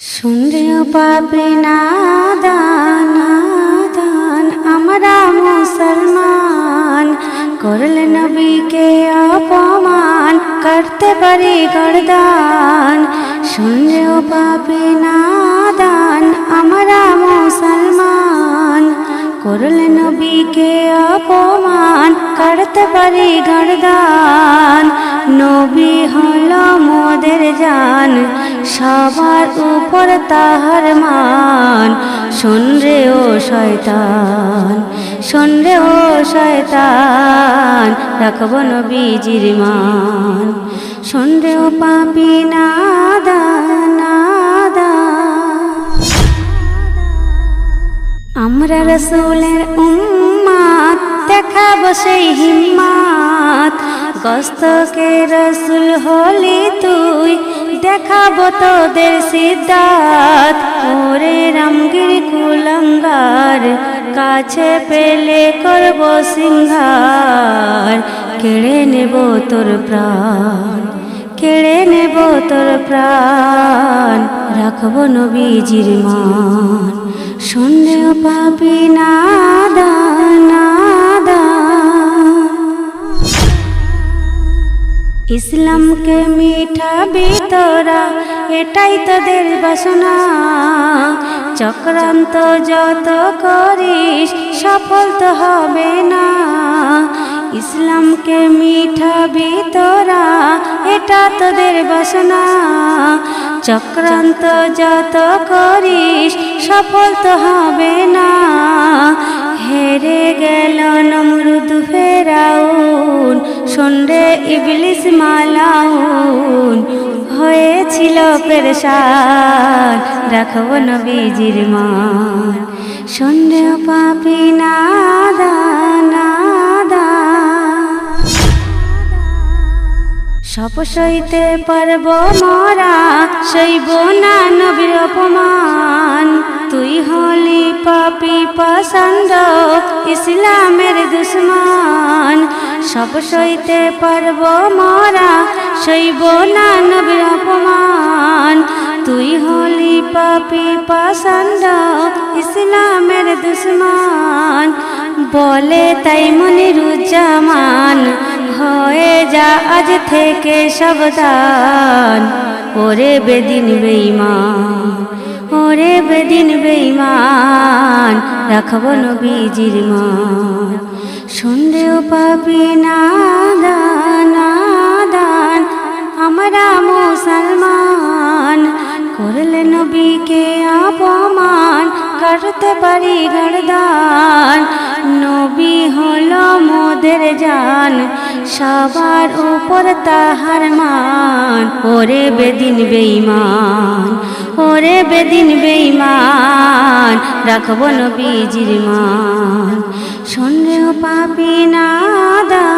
শুনরে পাপি নাদান আমরা মুসলমান, করলে নবীকে অপমান, করতে পারি গর্দান। শুনরে পাপি নাদান আমরা মুসলমান, করলে নবীকে অপমান, করতে পারি গর্দান। নবী হলো মোদের জান, সবার উপর তাহার মান। শুনরে ও শয়তান, শুনরে ও শয়তান, রাখব নবীজির মান। শুনরে ও পাপি নাদান, আমরা রসুলের উম্মত, দেখাবো সেই হিম্মত। গস্তকে রসুল হলি তুই, দেখাবো তোদের সিদ্ধাত। ওরে রামগির কুলঙ্গার, কাছে পেলে করব সিংহার। কেড়ে নেব তোর প্রাণ, কেড়ে নেব তোর প্রাণ, রাখব নবীজির মান। শুনলে পাপি নাদান, ইসলামকে মিঠাবি তোরা, এটাই তোদের বাসনা। চক্রান্ত যত করিস, সফল তো হবে না। ইসলামকে মিঠাবি তোরা, এটা তোদের বাসনা। চক্রান্ত যত করিস, সফল তো হবে না। হেরে গেল নমরুদ ফেরাউন, শুনরে ইবলিস মালাউন। হয়েছিল পেরেশান, রাখব নবীজির মান। শুনরে পাপি নাদান, সব সইতে পারব মরা, সইব না নবীর অপমান। তুই হলি পাপি পছন্দ, ইসলামের দুশ্মন। সব সইতে পারব মরা, সইব না নবীর অপমান। তুই হলি পাপি পছন্দ, ইসলামের দুশ্মন। বলে তাই মনিরুজ্জামান, হয়ে যা আজ থেকে সাবধান। ওরে বেদিন বেঈমান, ওরে বেদিন বেঈমান, রাখব নবীজির মান। শুনরে পাপি নাদান, আমরা মুসলমান, করলে নবীকে অপমান, করতে পারি গর্দান। নবী হলো মোদের জান, সবার উপর তাহার মান। ওরে বেদিন বেঈমান, ওরে বেদিন বেঈমান, রাখব নবীজির মান। শুনরে পাপি নাদান।